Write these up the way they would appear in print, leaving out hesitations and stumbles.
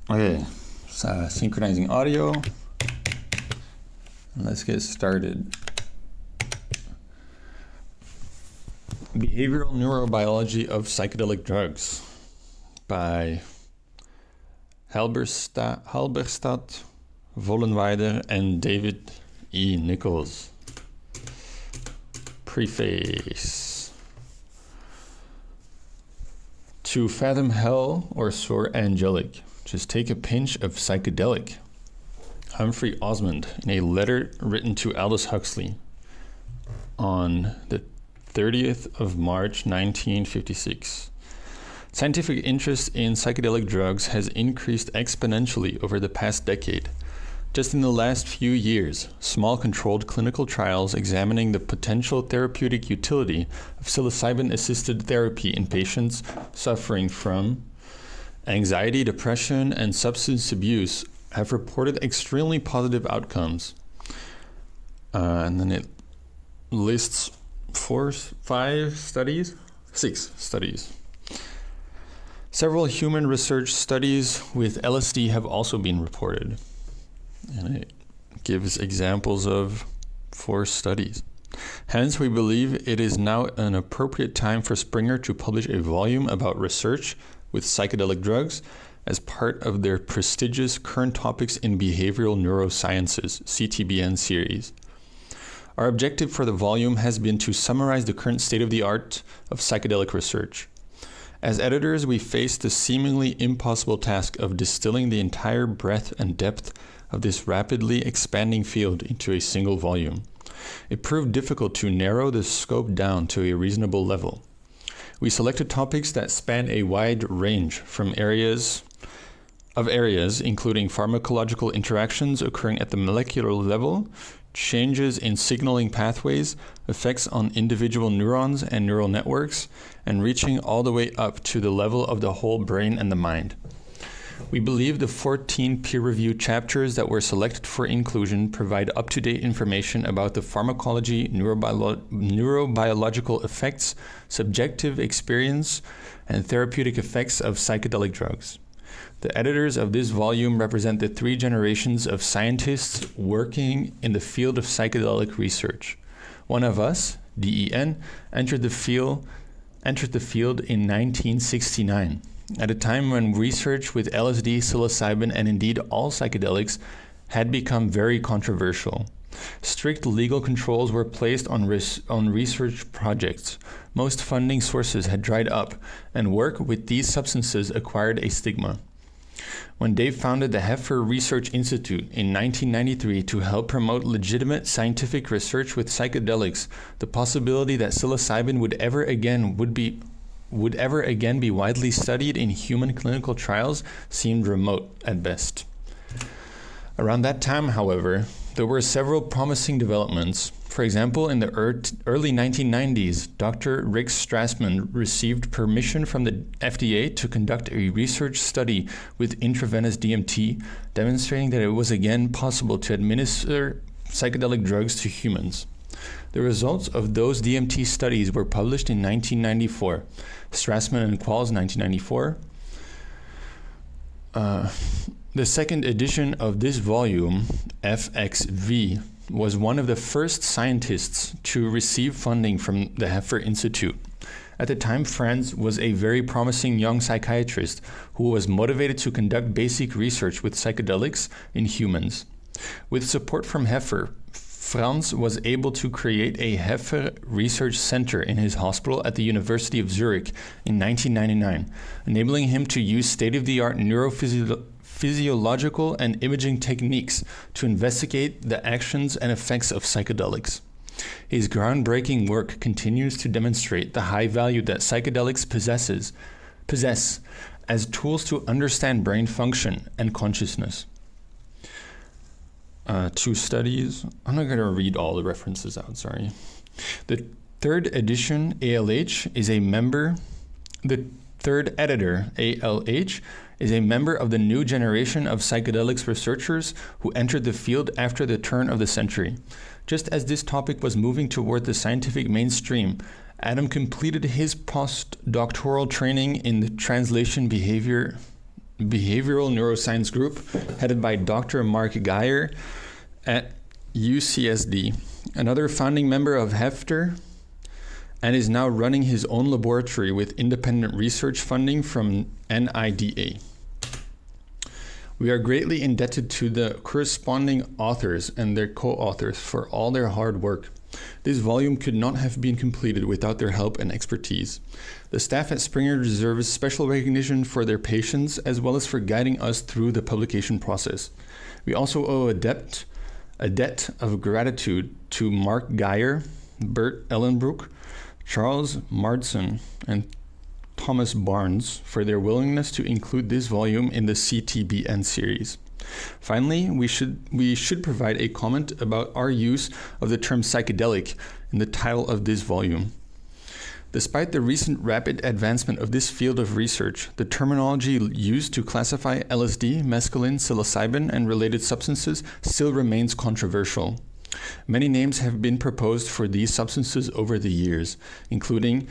Okay, so synchronizing audio. Let's get started. Behavioral Neurobiology of Psychedelic Drugs by Halberstadt, Vollenweider, and David E. Nichols. Preface. To fathom hell or soar angelic, just take a pinch of psychedelic. Humphrey Osmond, in a letter written to Aldous Huxley on the 30th of March 1956. Scientific interest in psychedelic drugs has increased exponentially over the past decade. Just in the last few years, small controlled clinical trials examining the potential therapeutic utility of psilocybin-assisted therapy in patients suffering from anxiety, depression, and substance abuse have reported extremely positive outcomes. And then it lists six studies. Several human research studies with LSD have also been reported. And it gives examples of 4 studies. Hence, we believe it is now an appropriate time for Springer to publish a volume about research with psychedelic drugs as part of their prestigious Current Topics in Behavioral Neurosciences, CTBN series. Our objective for the volume has been to summarize the current state-of-the-art of psychedelic research. As editors, we faced the seemingly impossible task of distilling the entire breadth and depth of this rapidly expanding field into a single volume. It proved difficult to narrow the scope down to a reasonable level. We selected topics that span a wide range from areas including pharmacological interactions occurring at the molecular level, changes in signaling pathways, effects on individual neurons and neural networks, and reaching all the way up to the level of the whole brain and the mind. We believe the 14 peer-reviewed chapters that were selected for inclusion provide up-to-date information about the pharmacology, neurobiological effects, subjective experience, and therapeutic effects of psychedelic drugs. The editors of this volume represent the 3 generations of scientists working in the field of psychedelic research. One of us, DEN, entered the field in 1969. At a time when research with LSD, psilocybin, and indeed all psychedelics had become very controversial. Strict legal controls were placed on research projects. Most funding sources had dried up, and work with these substances acquired a stigma. When Dave founded the Heffer Research Institute in 1993 to help promote legitimate scientific research with psychedelics, the possibility that psilocybin would ever again be widely studied in human clinical trials seemed remote at best. Around that time, however, there were several promising developments. For example, in the early 1990s, Dr. Rick Strassman received permission from the FDA to conduct a research study with intravenous DMT, demonstrating that it was again possible to administer psychedelic drugs to humans. The results of those DMT studies were published in 1994. Strassman and Qualls, 1994. The second edition of this volume, FXV, was one of the first scientists to receive funding from the Heffer Institute. At the time, Franz was a very promising young psychiatrist who was motivated to conduct basic research with psychedelics in humans. With support from Heffer, Franz was able to create a Heffer Research Center in his hospital at the University of Zurich in 1999, enabling him to use state-of-the-art neurophysiological and imaging techniques to investigate the actions and effects of psychedelics. His groundbreaking work continues to demonstrate the high value that psychedelics possess as tools to understand brain function and consciousness. 2 studies. I'm not going to read all the references out, sorry. The third edition, ALH, is a member. The third editor, ALH, is a member of the new generation of psychedelics researchers who entered the field after the turn of the century. Just as this topic was moving toward the scientific mainstream, Adam completed his postdoctoral training in the translation behavior behavioral neuroscience group headed by Dr. Mark Geyer at UCSD, another founding member of Hefter, and is now running his own laboratory with independent research funding from NIDA. We are greatly indebted to the corresponding authors and their co-authors for all their hard work. This volume could not have been completed without their help and expertise. The staff at Springer deserves special recognition for their patience as well as for guiding us through the publication process. We also owe a debt of gratitude to Mark Geyer, Bert Ellenbrook, Charles Mardson, and Thomas Barnes for their willingness to include this volume in the CTBN series. Finally, we should provide a comment about our use of the term psychedelic in the title of this volume. Despite the recent rapid advancement of this field of research, the terminology used to classify LSD, mescaline, psilocybin, and related substances still remains controversial. Many names have been proposed for these substances over the years, including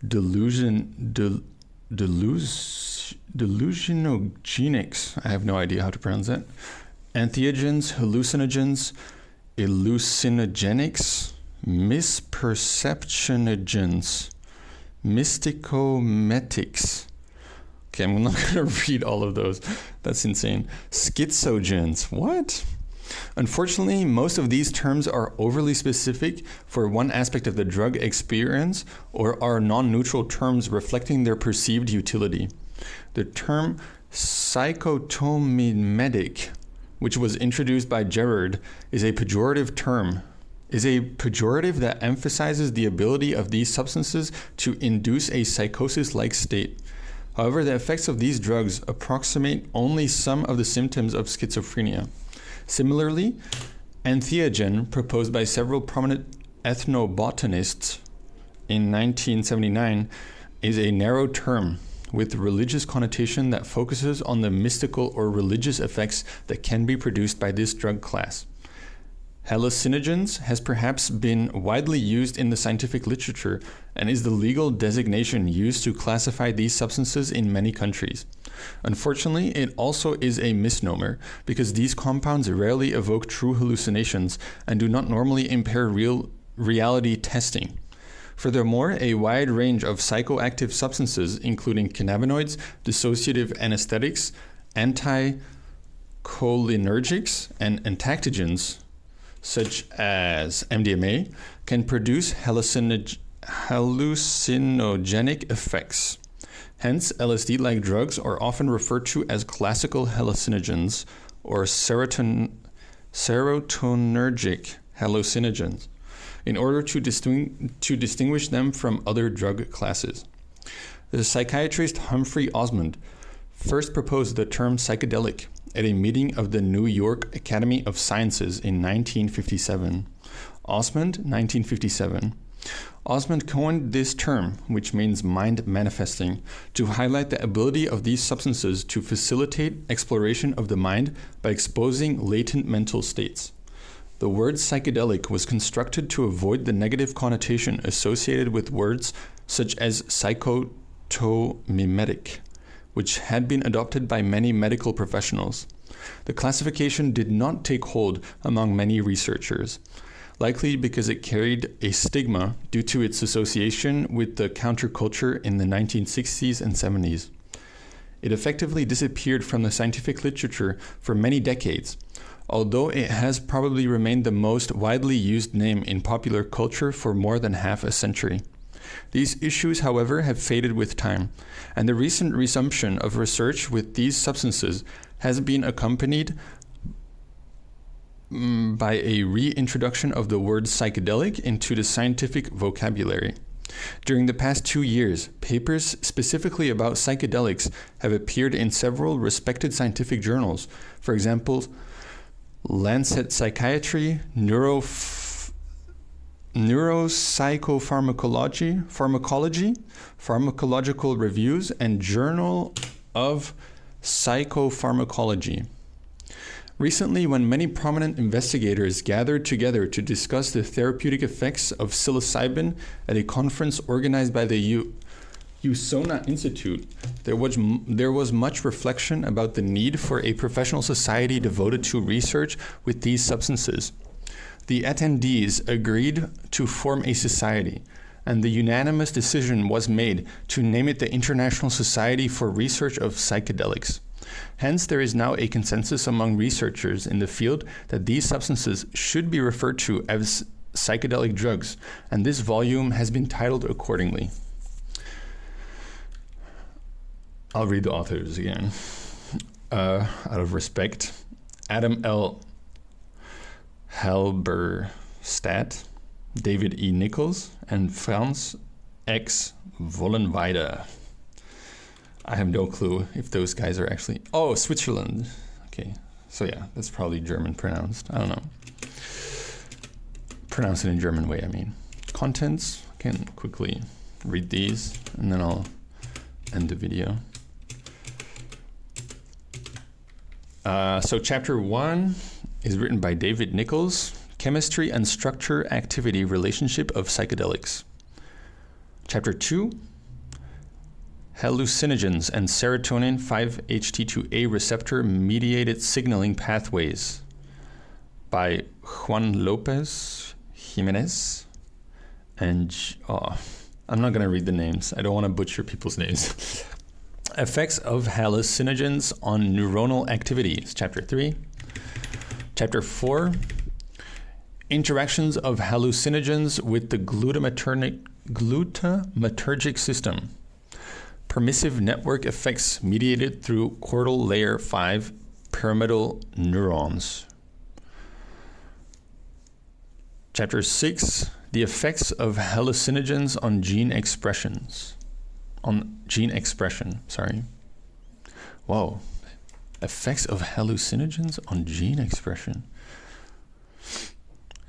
delusionogenics, I have no idea how to pronounce that, entheogens, hallucinogens, hallucinogenics, misperceptionogens, mysticometics. Okay, I'm not going to read all of those. That's insane. Schizogens. What? Unfortunately, most of these terms are overly specific for one aspect of the drug experience or are non-neutral terms reflecting their perceived utility. The term psychotomimetic, which was introduced by Gerard, is a pejorative that emphasizes the ability of these substances to induce a psychosis-like state. However, the effects of these drugs approximate only some of the symptoms of schizophrenia. Similarly, entheogen, proposed by several prominent ethnobotanists in 1979, is a narrow term with religious connotation that focuses on the mystical or religious effects that can be produced by this drug class. Hallucinogens has perhaps been widely used in the scientific literature and is the legal designation used to classify these substances in many countries. Unfortunately, it also is a misnomer because these compounds rarely evoke true hallucinations and do not normally impair reality testing. Furthermore, a wide range of psychoactive substances, including cannabinoids, dissociative anesthetics, anticholinergics, and entactogens, such as MDMA, can produce hallucinogenic effects. Hence, LSD-like drugs are often referred to as classical hallucinogens or serotonergic hallucinogens in order to distinguish them from other drug classes. The psychiatrist Humphrey Osmond first proposed the term psychedelic at a meeting of the New York Academy of Sciences in 1957. Osmond, 1957. Osmond coined this term, which means mind manifesting, to highlight the ability of these substances to facilitate exploration of the mind by exposing latent mental states. The word psychedelic was constructed to avoid the negative connotation associated with words such as psychotomimetic, which had been adopted by many medical professionals. The classification did not take hold among many researchers, likely because it carried a stigma due to its association with the counterculture in the 1960s and 70s. It effectively disappeared from the scientific literature for many decades, although it has probably remained the most widely used name in popular culture for more than half a century. These issues, however, have faded with time, and the recent resumption of research with these substances has been accompanied by a reintroduction of the word psychedelic into the scientific vocabulary. During the past 2 years, papers specifically about psychedelics have appeared in several respected scientific journals. For example, Lancet Psychiatry, Neuropsychopharmacology, Pharmacological Reviews, and Journal of Psychopharmacology. Recently, when many prominent investigators gathered together to discuss the therapeutic effects of psilocybin at a conference organized by the Usona Institute, there was much reflection about the need for a professional society devoted to research with these substances. The attendees agreed to form a society, and the unanimous decision was made to name it the International Society for Research of Psychedelics. Hence, there is now a consensus among researchers in the field that these substances should be referred to as psychedelic drugs, and this volume has been titled accordingly. I'll read the authors again. Out of respect, Adam L. Halberstadt, David E. Nichols, and Frans X. Vollenweider. I have no clue if those guys are actually... Oh, Switzerland. Okay, so yeah, that's probably German pronounced. I don't know. Pronounce it in German way, I mean. Contents, I can quickly read these, and then I'll end the video. So chapter 1 is written by David Nichols, Chemistry and Structure Activity Relationship of Psychedelics. Chapter 2, Hallucinogens and Serotonin 5-HT2A Receptor Mediated Signaling Pathways by Juan Lopez Jimenez and... I'm not going to read the names. I don't want to butcher people's names. Effects of hallucinogens on neuronal activities, Chapter 3. Chapter 4, Interactions of hallucinogens with the glutamatergic system. Permissive network effects mediated through cortical layer 5 pyramidal neurons. Chapter 6, The effects of hallucinogens on gene expression. Whoa. Effects of hallucinogens on gene expression.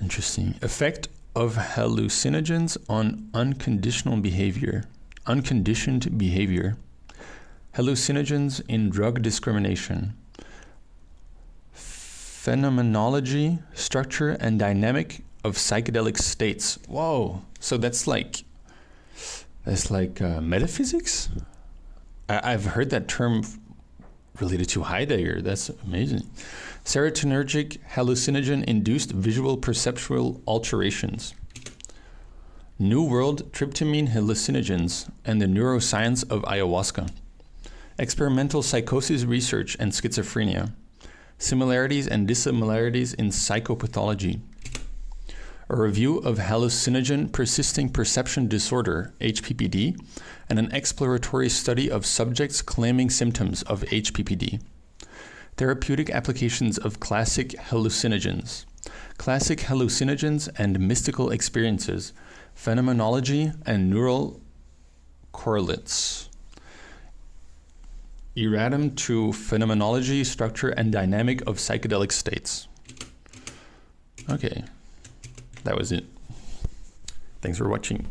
Interesting. Effect of hallucinogens on unconditioned behavior. Hallucinogens in drug discrimination. Phenomenology, structure, and dynamic of psychedelic states. Whoa. So that's like metaphysics? I've heard that term related to Heidegger. That's amazing. Serotonergic hallucinogen-induced visual perceptual alterations. New World tryptamine hallucinogens and the neuroscience of ayahuasca. Experimental psychosis research and schizophrenia. Similarities and dissimilarities in psychopathology. A review of hallucinogen persisting perception disorder, HPPD, and an exploratory study of subjects claiming symptoms of HPPD. Therapeutic applications of classic hallucinogens. Classic hallucinogens and mystical experiences. Phenomenology and neural correlates. Erratum to phenomenology, structure, and dynamic of psychedelic states. Okay. That was it. Thanks for watching.